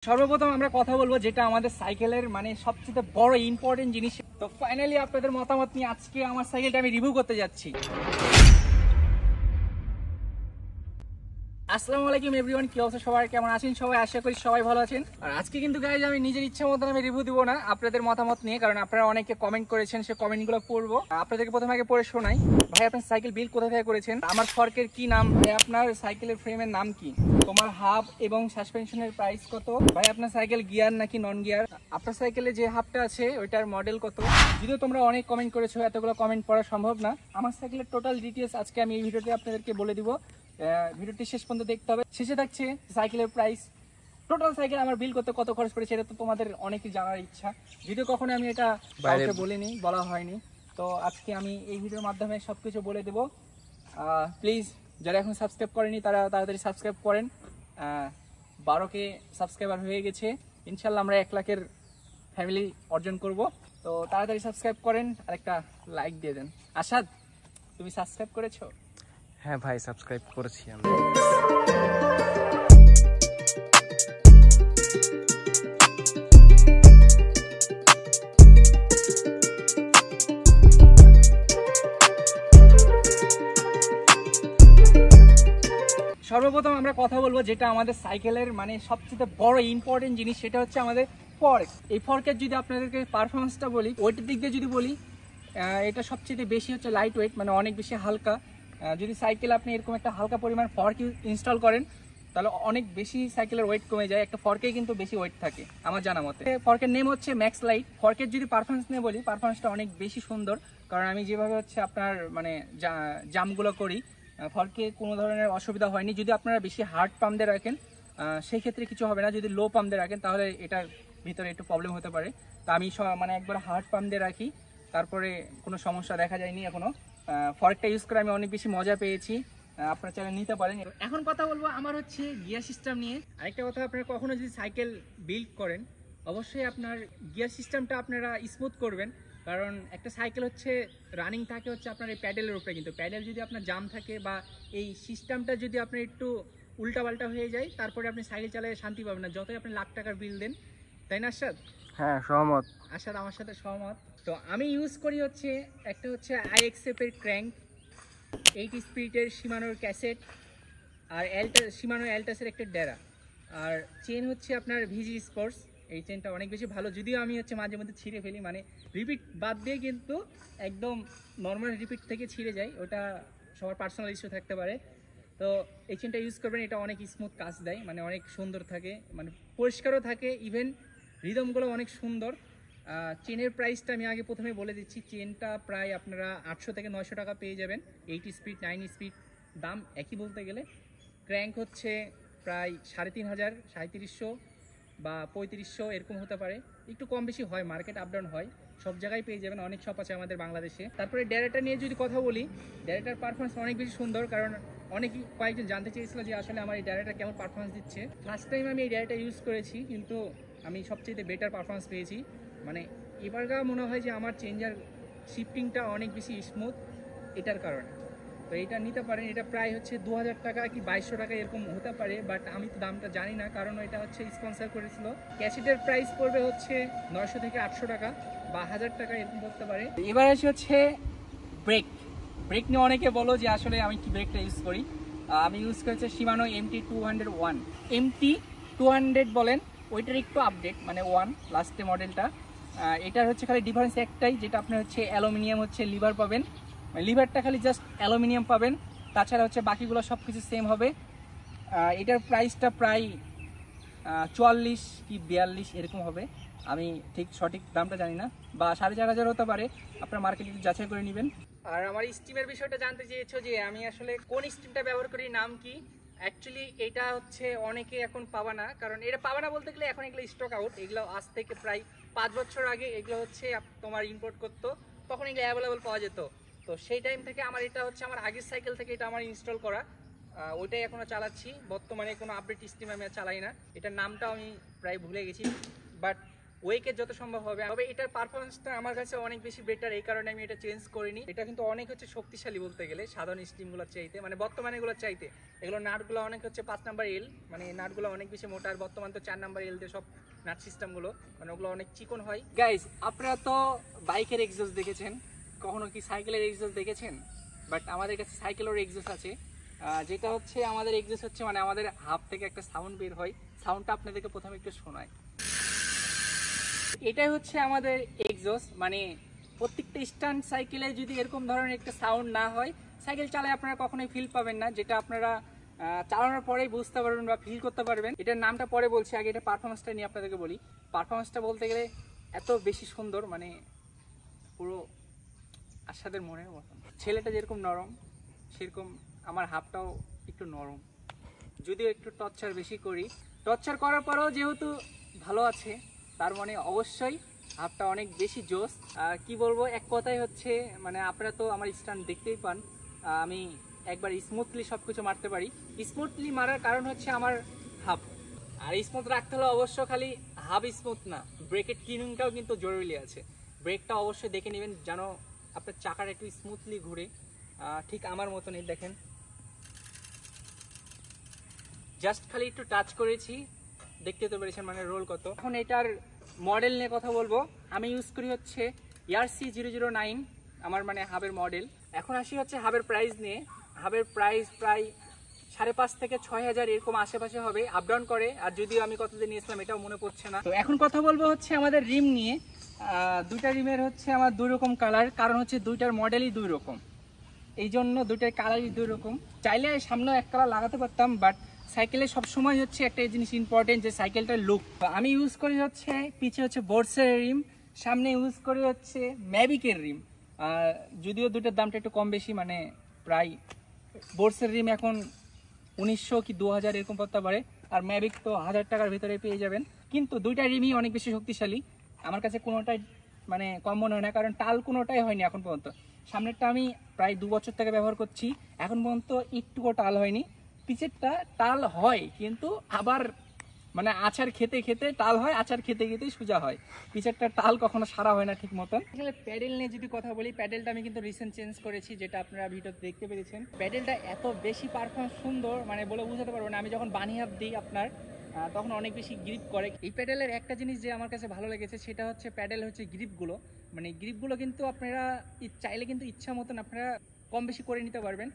সর্বপ্রথম আমরা কথা বলবো যেটা আমাদের সাইকেলের মানে সবচেয়ে বড় ইম্পর্টেন্ট জিনিস। তো ফাইনালি আপনাদের মতামত নিয়ে আজকে আমার সাইকেলটা আমি রিভিউ করতে যাচ্ছি। আসসালামু আলাইকুম এভরিওয়ান, কি অবস্থা সবাই, কেমন আছেন সবাই? আশা করি সবাই ভালো আছেন। আর আজকে কিন্তু গাইজ আমি নিজের ইচ্ছা মতন আমি রিভিউ দিব না, আপনাদের মতামত নিয়ে, কারণ আপনারা অনেকে কমেন্ট করেছেন, সে কমেন্টগুলো পড়বো। আপনাদেরকে প্রথমে আগে পড়ে শোনাই। ভাই আপনার সাইকেল বিল্ড কোথা থেকে করেছেন? আমার ফর্কের কি নাম? ভাই আপনার সাইকেলের ফ্রেমের নাম কি? তোমার হাব এবং সাসপেনশনের প্রাইস কত? ভাই আপনার সাইকেল গিয়ার নাকি নন গিয়ার? আপনার সাইকেলে যে হাবটা আছে ওইটার মডেল কত? যদিও তোমরা অনেক কমেন্ট করেছো, এতগুলো কমেন্ট পড়া সম্ভব না। আমার সাইকেলের টোটাল ডিটেলস আজকে আমি এই ভিডিওতে আপনাদেরকে বলে দিব। ভিডিওটি শেষ পর্যন্ত দেখতে হবে। শেষে থাকছে সাইকেলের প্রাইস, টোটাল সাইকেল আমার বিল করতে কত খরচ পড়েছে, এটা তো তোমাদের অনেকেই জানার ইচ্ছা, যদিও কখনো আমি এটা কাউকে বলিনি, বলা হয়নি। তো আজকে আমি এই ভিডিওর মাধ্যমে সবকিছু বলে দেবো। প্লিজ যারা এখন সাবস্ক্রাইব করেনি তারা তাড়াতাড়ি সাবস্ক্রাইব করেন। 12K সাবস্ক্রাইবার হয়ে গেছে, ইনশাল্লাহ আমরা 1 লাখের ফ্যামিলি অর্জন করব। তো তাড়াতাড়ি সাবস্ক্রাইব করেন আর একটা লাইক দিয়ে দেন। আসাদ, তুমি সাবস্ক্রাইব করেছো? হ্যাঁ ভাই, সাবস্ক্রাইব করেছি আমি। সর্বপ্রথম আমরা কথা বলবো যেটা আমাদের সাইকেলের মানে সবচেয়ে বড় ইম্পর্টেন্ট জিনিস, সেটা হচ্ছে আমাদের ফর্ক। এই ফর্কের যদি আপনাদেরকে পারফরমেন্সটা বলি, ওয়েটের দিক দিয়ে যদি বলি, এটা সবচেয়ে বেশি হচ্ছে লাইট ওয়েট, মানে অনেক বেশি হালকা। যদি সাইকেল আপনি এরকম একটা হালকা পরিমাণ ফর্ক ইনস্টল করেন তাহলে অনেক বেশি সাইকেলের ওয়েট কমে যায়। একটা ফর্কেই কিন্তু বেশি ওয়েট থাকে আমার জানা মতে। ফর্কের নেম হচ্ছে ম্যাক্স লাইট। ফর্কের যদি পারফরমেন্স নিয়ে বলি, পারফরমেন্সটা অনেক বেশি সুন্দর, কারণ আমি যেভাবে হচ্ছে আপনার মানে জামগুলো করি, ফর্কে কোনো ধরনের অসুবিধা হয়নি। যদি আপনারা বেশি হার্ড পাম্প দিয়ে রাখেন সেই ক্ষেত্রে কিছু হবে না, যদি লো পাম্প দিয়ে রাখেন তাহলে এটার ভিতরে একটু প্রবলেম হতে পারে। তো আমি মানে একবার হার্ড পাম্প দিয়ে রাখি, তারপরে কোনো সমস্যা দেখা যায়নি এখনো। ফর্কটা ইউজ করে আমি অনেক বেশি মজা পেয়েছি, আপনারা চাইলে নিতে পারেন। এখন কথা বলবো আমার হচ্ছে গিয়ার সিস্টেম নিয়ে। আরেকটা কথা, আপনারা কখনো যদি সাইকেল বিল্ড করেন অবশ্যই আপনার গিয়ার সিস্টেমটা আপনারা স্মুথ করবেন, কারণ একটা সাইকেল হচ্ছে রানিং থাকে হচ্ছে আপনার এই প্যাডেলের উপরে, কিন্তু প্যাডেল যদি আপনার জাম থাকে বা এই সিস্টেমটা যদি আপনার একটু উল্টাপাল্টা হয়ে যায়, তারপরে আপনি সাইকেল চালায় শান্তি পাবেন না, যতই আপনি লাখ টাকার বিল দেন। তাই না আসাদ? হ্যাঁ সহমত। আসাদ আমার সাথে সহমত। তো আমি ইউজ করি হচ্ছে একটা হচ্ছে IXF এর ক্র্যাঙ্ক, 8 স্পিডের শিমানোর ক্যাসেট, আর শিমানো অ্যালটাসের একটা ডেরা, আর চেন হচ্ছে আপনার ভিজি স্পোর্টস। এই চেনটা অনেক বেশি ভালো, যদিও আমি হচ্ছে মাঝে মধ্যে ছিঁড়ে ফেলি, মানে রিপিট বাদ দিয়ে, কিন্তু একদম নর্মাল রিপিট থেকে ছিঁড়ে যায়, ওটা সবার পার্সোনাল ইস্যু থাকতে পারে। তো এই চেনটা ইউজ করবেন, এটা অনেক স্মুথ কাজ দেয়, মানে অনেক সুন্দর থাকে, মানে পরিষ্কারও থাকে, ইভেন রিদমগুলো অনেক সুন্দর। চেনের প্রাইসটা আমি আগে প্রথমে বলে দিচ্ছি, চেনটা প্রায় আপনারা 800 থেকে 900 টাকা পেয়ে যাবেন। 8 স্পিড 9 স্পিড দাম একই বলতে গেলে। ক্র্যাঙ্ক হচ্ছে প্রায় 3500, 3700 বা 3500 এরকম হতে পারে, একটু কম বেশি হয়, মার্কেট আপ ডাউন হয়, সব জায়গায় পেয়ে যাবেন, অনেক শপ আছে আমাদের বাংলাদেশে। তারপরে ডেরাটা নিয়ে যদি কথা বলি, ডেরাটার পারফরমেন্স অনেক বেশি সুন্দর, কারণ কয়েকজন জানতে চেয়েছিল যে আসলে আমার এই ডেরাটা কেমন পারফরমেন্স দিচ্ছে। ফার্স্ট টাইম আমি এই ডেরাটা ইউজ করেছি, কিন্তু আমি সবচেয়ে বেটার পারফরমেন্স পেয়েছি। মানে এবারকার মনে হয় যে আমার চেঞ্জার শিফটিংটা অনেক বেশি স্মুথ এটার কারণে। তো এটা নিতে পারেন, এটা প্রায় হচ্ছে 2000 টাকা কি 2200 টাকা এরকম হতে পারে, বাট আমি তো দামটা জানি না, কারণ এটা হচ্ছে স্পন্সর করেছিল। ক্যাসেটের প্রাইস পড়বে হচ্ছে 900 থেকে 800 টাকা বা 1000 টাকা এরকম পড়তে পারে। এবার আসি হচ্ছে ব্রেক নিয়ে অনেকে বলো যে আসলে আমি কি ব্রেকটা ইউজ করি। আমি ইউজ করেছি শিমানো MT201, MT200 বলেন, ওইটার একটু আপডেট, মানে 1 লাস্টে মডেলটা। এটার হচ্ছে খালি ডিফারেন্স একটাই, যেটা আপনার হচ্ছে অ্যালুমিনিয়াম হচ্ছে লিভার পাবেন, লিভারটা খালি জাস্ট অ্যালুমিনিয়াম পাবেন, তাছাড়া হচ্ছে বাকিগুলো সব কিছু সেম হবে। এটার প্রাইসটা প্রায় 44 কি 42 এরকম হবে, আমি ঠিক সঠিক দামটা জানি না, বা 4500 হতে পারে, আপনার মার্কেটে যাচাই করে নেবেন। আর আমার স্টিমের বিষয়টা জানতে চেয়েছো যে আমি আসলে কোন স্টিমটা ব্যবহার করি, নাম কি। অ্যাকচুয়ালি এটা হচ্ছে অনেকে এখন পাবা না, কারণ এটা পাবা না বলতে গেলে এখন এগুলো স্টক আউট, এগুলো আজ থেকে প্রায় 5 বছর আগে এগুলো হচ্ছে তোমার ইম্পোর্ট করতো, তখন এগুলো অ্যাভেলেবল পাওয়া যেত। তো সেই টাইম থেকে আমার এটা হচ্ছে আমার আগের সাইকেল থেকে এটা আমার ইনস্টল করা, ওইটাই এখনো চালাচ্ছি। বর্তমানে কোনো আপডেট স্টিম আমি চালাই না, এটার নামটাও আমি প্রায় ভুলে গেছি, বাট ওয়েকে যত সম্ভব হবে। তবে এটার পারফরমেন্সটা আমার কাছে অনেক বেশি বেটার, এই কারণে আমি এটা চেঞ্জ করিনি। এটা কিন্তু অনেক হচ্ছে শক্তিশালী বলতে গেলে সাধারণ স্টিমগুলোর চাইতে, মানে বর্তমানে এগুলোর চাইতে। এগুলো নাটগুলো অনেক হচ্ছে 5 নাম্বার এল, মানে নাটগুলো অনেক বেশি মোটা। আর বর্তমান তো 4 নাম্বার এল দিয়ে সব নাট সিস্টেমগুলো, মানে ওগুলো অনেক চিকন হয়। গাইজ, আপনারা তো বাইকের এক্সজস্ট দেখেছেন, কখনো কি সাইকেলের এক্সজস্ট দেখেছেন? বাট আমাদের কাছে সাইকেলের এক্সজস্ট আছে, যেটা হচ্ছে আমাদের এক্সজস্ট হচ্ছে মানে আমাদের হাব থেকে একটা সাউন্ড বের হয়। সাউন্ডটা আপনাদেরকে প্রথমে একটু শোনায়। এটাই হচ্ছে আমাদের এক্সজস্ট। মানে প্রত্যেকটা স্ট্যান্ড সাইকেলে যদি এরকম ধরনের একটা সাউন্ড না হয়, সাইকেল চালায় আপনারা কখনোই ফিল পাবেন না, যেটা আপনারা চালানোর পরেই বুঝতে পারবেন বা ফিল করতে পারবেন। এটার নামটা পরে বলছি, আগে এটা পারফরমেন্সটা নিয়ে আপনাদেরকে বলি। পারফরমেন্সটা বলতে গেলে এত বেশি সুন্দর, মানে পুরো আশাদের মনের মতন। ছেলেটা যেরকম নরম, সেরকম আমার হাবটাও একটু নরম, যদিও একটু টর্চার বেশি করি। টর্চার করার পরেও যেহেতু ভালো আছে, তার মানে অবশ্যই হাবটা অনেক বেশি জোস। কি বলবো, এক কথাই হচ্ছে মানে আপনারা তো আমার স্ট্যান্ড দেখতেই পান, আমি একবার স্মুথলি সব কিছু মারতে পারি। স্মুথলি মারার কারণ হচ্ছে আমার হাব। আর স্মুথ রাখতে হলে অবশ্য খালি হাব স্মুথ না, ব্রেকের টিউনিংটাও কিন্তু জরুরি আছে। ব্রেকটা অবশ্যই দেখে নেবেন যেন আপনার চাকাটা একটু স্মুথলি ঘুরে, ঠিক আমার মতনই। দেখেন, জাস্ট খালি একটু টাচ করেছি, দেখতে তো পেরেছেন মানে রোল কত। এখন এটার মডেল নিয়ে কথা বলবো। আমি ইউজ করি হচ্ছে ERC009, আমার মানে হাবের মডেল। এখন আসি হচ্ছে হাবের প্রাইস নিয়ে। হাবের প্রাইস প্রায় 5,500 থেকে 6,000 এরকম আশেপাশে হবে, আপ ডাউন করে। আর যদিও আমি কতদিন নিয়েছিলাম এটাও মনে পড়ছে না। তো এখন কথা বলবো হচ্ছে আমাদের রিম নিয়ে। দুইটা রিমের হচ্ছে আমার 2 রকম কালার, কারণ হচ্ছে দুইটার মডেলই 2 রকম, এই জন্য দুইটার কালারই 2 রকম। চাইলে সামনেও এক কালার লাগাতে পারতাম, বাট সাইকেলে সবসময় হচ্ছে একটা জিনিস ইম্পর্টেন্ট, যে সাইকেলটার লুক। আমি ইউজ করি হচ্ছে পিছে হচ্ছে বোর্সের রিম, সামনে ইউজ করি হচ্ছে ম্যাভিকের রিম। যদিও দুইটার দামটা একটু কম বেশি, মানে প্রায় বোর্সের রিম এখন 1900 কি 2000 এরকম পড়তে পারে, আর ম্যাভিক তো 1000 টাকার ভিতরে পেয়ে যাবেন। কিন্তু দুইটা রিমই অনেক বেশি শক্তিশালী, আমার কাছে কোনোটাই মানে কম মনে হয় না, কারণ টাল কোনোটাই হয়নি এখন পর্যন্ত। সামনেরটা আমি প্রায় 2 বছর থেকে ব্যবহার করছি, এখন পর্যন্ত একটুও টাল হয়নি। পিছেরটা টাল হয়, কিন্তু আবার মানে আচার খেতে খেতে টাল হয়, আচার খেতে খেতেই সোজা হয়। পিছেরটা টাল কখনো সারা হয় না ঠিক মতন। আসলে প্যাডেল নিয়ে যদি কথা বলি, প্যাডেলটা আমি কিন্তু রিসেন্ট চেঞ্জ করেছি, যেটা আপনারা ভিডিওতে দেখতে পেরেছেন। প্যাডেলটা এত বেশি পারফরমেন্স সুন্দর, মানে বলে বোঝাতে পারবো না। আমি যখন বানি হাব দিই আপনার, তখন অনেক বেশি গ্রিপ করে। এই প্যাডেলের একটা জিনিস যে আমার কাছে ভালো লেগেছে, সেটা হচ্ছে প্যাডেল হচ্ছে গ্রিপগুলো, মানে গ্রিপগুলো কিন্তু আপনারা চাইলে কিন্তু ইচ্ছা মতন আপনারা কম বেশি করে নিতে পারবেন।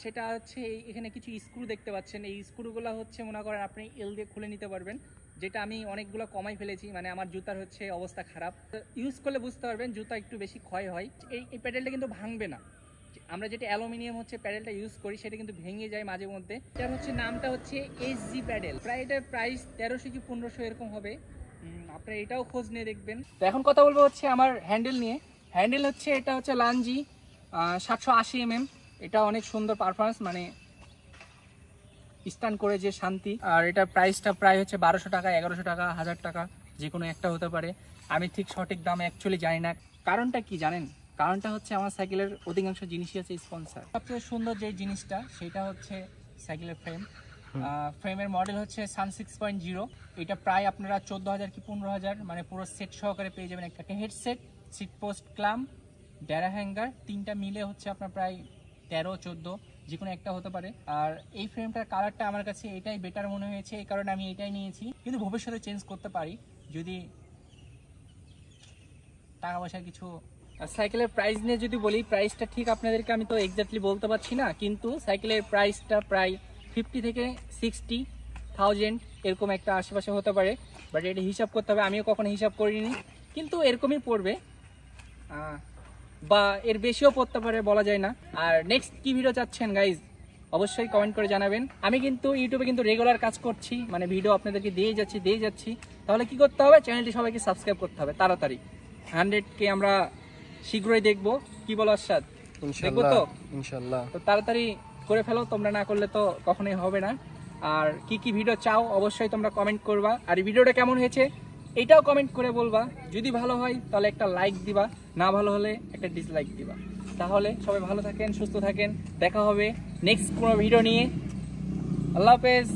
সেটা হচ্ছে এখানে কিছু স্ক্রু দেখতে পাচ্ছেন, এই স্ক্রুগুলো হচ্ছে মনে করেন আপনি এল দিয়ে খুলে নিতে পারবেন, যেটা আমি অনেকগুলো কমাই ফেলেছি। মানে আমার জুতার হচ্ছে অবস্থা খারাপ, ইউজ করলে বুঝতে পারবেন জুতা একটু বেশি ক্ষয় হয়। এই প্যাডেলটা কিন্তু ভাঙবে না। আমরা যেটা অ্যালুমিনিয়াম হচ্ছে প্যাডেলটা ইউজ করি, সেটা কিন্তু ভেঙে যায় মাঝে মধ্যে। এটার হচ্ছে নামটা হচ্ছে SG প্যাডেল, প্রায় এটার প্রাইস 1300 কি 1500 এরকম হবে, আপনারা এটাও খোঁজ নিয়ে দেখবেন। তো এখন কথা বলবো হচ্ছে আমার হ্যান্ডেল নিয়ে। হ্যান্ডেল হচ্ছে এটা হচ্ছে লাঞ্জি 780 mm, এটা অনেক সুন্দর পারফরমেন্স, মানে স্ট্যান্ড করে যে শান্তি। আর এটার প্রাইসটা প্রায় হচ্ছে 1200 টাকা, 1100 টাকা, 1000 টাকা, যে কোনো একটা হতে পারে। আমি ঠিক সঠিক দাম অ্যাকচুয়ালি জানি না। কারণটা কি জানেন? কারণটা হচ্ছে আমার সাইকেলের অধিকাংশ জিনিসই হচ্ছে স্পন্সর। সবচেয়ে সুন্দর যে জিনিসটা সেটা হচ্ছে সাইকেলের ফ্রেম। ফ্রেমের মডেল হচ্ছে সান 6.0। এটা প্রায় আপনারা 14,000 কি 15,000, মানে পুরো সেট সহকারে পেয়ে যাবেন। একটা হেডসেট, সিট পোস্ট, ক্লাম, ড্যারা হ্যাঙ্গার, তিনটা মিলে হচ্ছে আপনার প্রায় 13-14, যে কোনো একটা হতে পারে। আর এই ফ্রেমটার কালারটা আমার কাছে এটাই বেটার মনে হয়েছে, এই কারণে আমি এটাই নিয়েছি। কিন্তু ভবিষ্যতে চেঞ্জ করতে পারি যদি টাকা পয়সার কিছু। সাইকেলের প্রাইস নিয়ে যদি বলি, প্রাইসটা ঠিক আপনাদেরকে আমি তো এক্স্যাক্টলি বলতে পারছি না, কিন্তু সাইকেলের প্রাইসটা প্রায় 50 থেকে 60,000 এরকম একটা আশেপাশে হতে পারে। বাট এটা হিসাব করতে হবে, আমিও কখনো হিসাব করিনি, কিন্তু এরকমই পড়বে, বা এর বেশিও পড়তে পারে, বলা যায় না। আর নেক্সট কি ভিডিও চাচ্ছেন গাইজ, অবশ্যই কমেন্ট করে জানাবেন। আমি কিন্তু ইউটিউবে কিন্তু রেগুলার কাজ করছি, মানে ভিডিও আপনাদেরকে দিয়ে যাচ্ছি। তাহলে কি করতে হবে? চ্যানেলটি সবাইকে সাবস্ক্রাইব করতে হবে তাড়াতাড়ি। 100K আমরা শীঘ্রই দেখবো, কি বলো আশাদ? দেখবো তো ইনশাআল্লাহ। তো তাড়াতাড়ি করে ফেলো, তোমরা না করলে তো কখনোই হবে না। আর কি কি ভিডিও চাও অবশ্যই তোমরা কমেন্ট করবা। আর এই ভিডিওটা কেমন হয়েছে এটাও কমেন্ট করে বলবা। যদি ভালো হয় তাহলে একটা লাইক দিবা, না ভালো হলে একটা ডিসলাইক দিবা। তাহলে সবাই ভালো থাকেন, সুস্থ থাকেন, দেখা হবে নেক্সট কোনো ভিডিও নিয়ে। আল্লাহ হাফেজ।